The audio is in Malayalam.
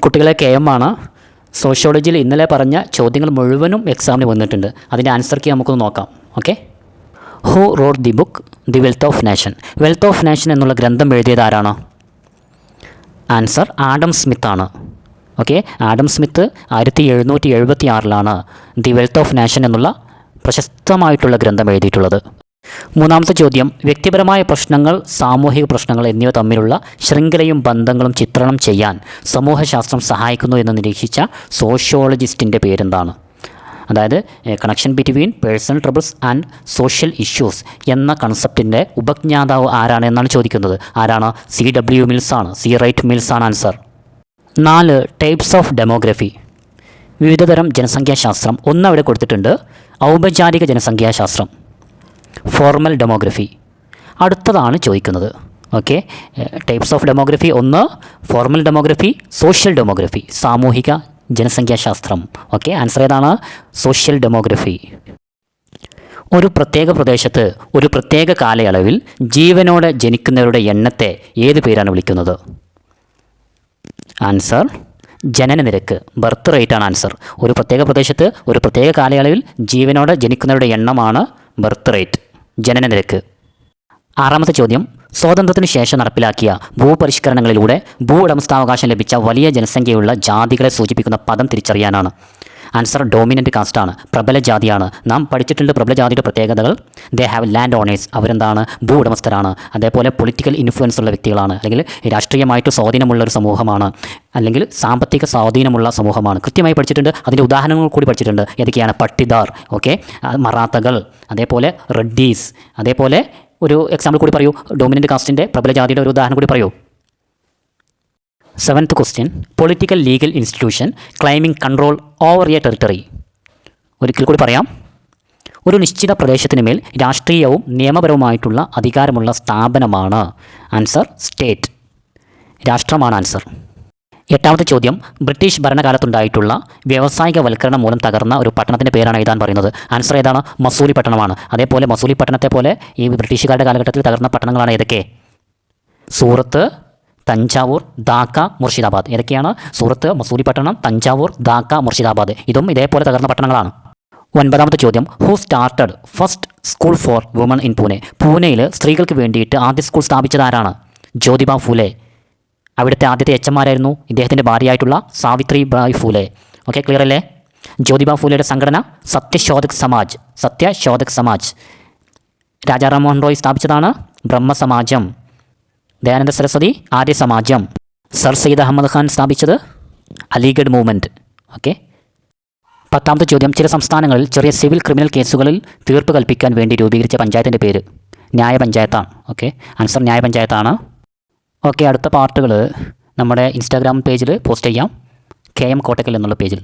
കുട്ടികളെ KM ആണ്. സോഷ്യോളജിയിൽ ഇന്നലെ പറഞ്ഞ ചോദ്യങ്ങൾ മുഴുവനും എക്സാമിന് വന്നിട്ടുണ്ട്. അതിൻ്റെ ആൻസർ കീ നമുക്കൊന്ന് നോക്കാം. Okay. Who rote the book the wealth of nation? Wealth of nation എന്നുള്ള ഗ്രന്ഥം എഴുതിയത് ആരാണ്? ആൻസർ ആഡം സ്മിത്ത് ആണ്. Okay. Adam Smith 1776 the wealth of nation എന്നുള്ള പ്രശസ്തമായിട്ടുള്ള ഗ്രന്ഥം എഴുതിയിട്ടുള്ളത്. മൂന്നാമത്തെ ചോദ്യം, വ്യക്തിപരമായ പ്രശ്നങ്ങൾ, സാമൂഹിക പ്രശ്നങ്ങൾ എന്നിവ തമ്മിലുള്ള ശൃംഖലയും ബന്ധങ്ങളും ചിത്രണം ചെയ്യാൻ സമൂഹശാസ്ത്രം സഹായിക്കുന്നു എന്ന് നിരീക്ഷിച്ച സോഷ്യോളജിസ്റ്റിൻ്റെ പേരെന്താണ്? അതായത് connection between personal troubles and social issues എന്ന കൺസെപ്റ്റിൻ്റെ ഉപജ്ഞാതാവ് ആരാണ് എന്നാണ് ചോദിക്കുന്നത്. ആരാണ്? C.W. മിൽസ് ആണ്. C. റൈറ്റ് മിൽസ് ആണ് ആൻസർ. 4 types of demography. വിവിധതരം ജനസംഖ്യാശാസ്ത്രം. ഒന്ന് അവിടെ കൊടുത്തിട്ടുണ്ട്, ഔപചാരിക ജനസംഖ്യാശാസ്ത്രം, ഫോർമൽ ഡെമോഗ്രഫി. അടുത്തതാണ് ചോദിക്കുന്നത്. Okay. Types of demography 1 formal demography, social demography, സാമൂഹിക ജനസംഖ്യാശാസ്ത്രം. ഓക്കെ. ആൻസർ ഏതാണ്? Social demography. ഒരു പ്രത്യേക പ്രദേശത്ത് ഒരു പ്രത്യേക കാലയളവിൽ ജീവനോടെ ജനിക്കുന്നവരുടെ എണ്ണത്തെ ഏത് പേരാണ് വിളിക്കുന്നത്? ആൻസർ ജനന നിരക്ക്, ബർത്ത് റേറ്റ് ആണ് ആൻസർ. ഒരു പ്രത്യേക പ്രദേശത്ത് ഒരു പ്രത്യേക കാലയളവിൽ ജീവനോടെ ജനിക്കുന്നവരുടെ എണ്ണമാണ് ബർത്ത് റേറ്റ്, ജനന നിരക്ക്. 6ാമത്തെ ചോദ്യം, സ്വാതന്ത്ര്യത്തിന് ശേഷം നടപ്പിലാക്കിയ ഭൂപരിഷ്കരണങ്ങളിലൂടെ ഭൂ ഉടമസ്ഥാവകാശം ലഭിച്ച വലിയ ജനസംഖ്യയുള്ള ജാതികളെ സൂചിപ്പിക്കുന്ന പദം തിരിച്ചറിയാനാണ്. ആൻസർ ഡോമിനൻ്റ് കാസ്റ്റാണ്, പ്രബല ജാതിയാണ്. നാം പഠിച്ചിട്ടുണ്ട് പ്രബല ജാതിയുടെ പ്രത്യേകതകൾ. ദേ ഹാവ് ലാൻഡ് ഓണേഴ്സ്, അവരെന്താണ്? ഭൂ ഉടമസ്ഥരാണ്. അതേപോലെ പൊളിറ്റിക്കൽ ഇൻഫ്ലുവൻസ് ഉള്ള വ്യക്തികളാണ്, അല്ലെങ്കിൽ രാഷ്ട്രീയമായിട്ട് സ്വാധീനമുള്ള ഒരു സമൂഹമാണ്, അല്ലെങ്കിൽ സാമ്പത്തിക സ്വാധീനമുള്ള സമൂഹമാണ്. കൃത്യമായി പഠിച്ചിട്ടുണ്ട്. അതിൻ്റെ ഉദാഹരണങ്ങൾ കൂടി പഠിച്ചിട്ടുണ്ട്. ഏതൊക്കെയാണ്? പട്ടിദാർ, ഓക്കെ, മറാത്തകൾ, അതേപോലെ റെഡ്ഡീസ്. അതേപോലെ ഒരു എക്സാമ്പിൾ കൂടി പറയൂ, ഡോമിനൻ്റ് കാസ്റ്റിൻ്റെ പ്രബല ജാതിയുടെ ഒരു ഉദാഹരണം കൂടി പറയൂ. 7th question, political legal institution claiming control over A territory. ഒരിക്കൽ കൂടി പറയാം. ഒരു നിശ്ചിത പ്രദേശത്തിന് മേൽ രാഷ്ട്രീയവും നിയമപരവുമായിട്ടുള്ള അധികാരമുള്ള സ്ഥാപനമാണ്. ആൻസർ സ്റ്റേറ്റ്, രാഷ്ട്രമാണ് ആൻസർ. 8ാമത്തെ ചോദ്യം, ബ്രിട്ടീഷ് ഭരണകാലത്തുണ്ടായിട്ടുള്ള വ്യാവസായികവൽക്കരണം മൂലം തകർന്ന ഒരു പട്ടണത്തിൻ്റെ പേരാണ് എഴുതാൻ പറയുന്നത്. ആൻസർ ഏതാണ്? മസൂലി പട്ടണമാണ്. അതേപോലെ മസൂലി പട്ടണത്തെ പോലെ ഈ ബ്രിട്ടീഷുകാരുടെ കാലഘട്ടത്തിൽ തകർന്ന പട്ടണങ്ങളാണ് ഏതൊക്കെ? സൂറത്ത്, തഞ്ചാവൂർ, ധാക്ക, മുർഷിദാബാദ്. ഏതൊക്കെയാണ്? സൂറത്ത്, മസൂലി പട്ടണം, തഞ്ചാവൂർ, ധാക്ക, മുർഷിദാബാദ്. ഇതും ഇതേപോലെ തകർന്ന പട്ടണങ്ങളാണ്. 9ാമത്തെ ചോദ്യം, who started first school for woman in Pune? പൂനെയിൽ സ്ത്രീകൾക്ക് വേണ്ടിയിട്ട് ആദ്യ സ്കൂൾ സ്ഥാപിച്ചത് ആരാണ്? ജ്യോതിബ ഫൂലെ. അവിടുത്തെ ആദ്യത്തെ എച്ചന്മാരായിരുന്നു ഇദ്ദേഹത്തിൻ്റെ ഭാര്യയായിട്ടുള്ള സാവിത്രി ബായ് ഫൂലെ. ഓക്കെ, ക്ലിയർ അല്ലേ? ജ്യോതിബ ഫൂലെയുടെ സംഘടന സത്യശോധക് സമാജ്. രാജാ റാം മോഹൻ റോയ് സ്ഥാപിച്ചതാണ് ബ്രഹ്മസമാജം. ദയാനന്ദ സരസ്വതി ആര്യ സമാജം. സർ സയ്യിദ് അഹമ്മദ് ഖാൻ സ്ഥാപിച്ചത് അലിഗഡ് മൂവ്മെൻറ്റ്. ഓക്കെ. 10ാമത്തെ ചോദ്യം, ചില സംസ്ഥാനങ്ങളിൽ ചെറിയ സിവിൽ ക്രിമിനൽ കേസുകളിൽ തീർപ്പ് കൽപ്പിക്കാൻ വേണ്ടി രൂപീകരിച്ച പഞ്ചായത്തിൻ്റെ പേര്? ന്യായ പഞ്ചായത്താണ്. ഓക്കെ, ആൻസർ ന്യായ പഞ്ചായത്താണ്. ഓക്കെ, അടുത്ത പാർട്ടുകൾ നമ്മുടെ ഇൻസ്റ്റാഗ്രാം പേജിൽ പോസ്റ്റ് ചെയ്യാം, KM കോട്ടക്കൽ എന്നുള്ള പേജിൽ.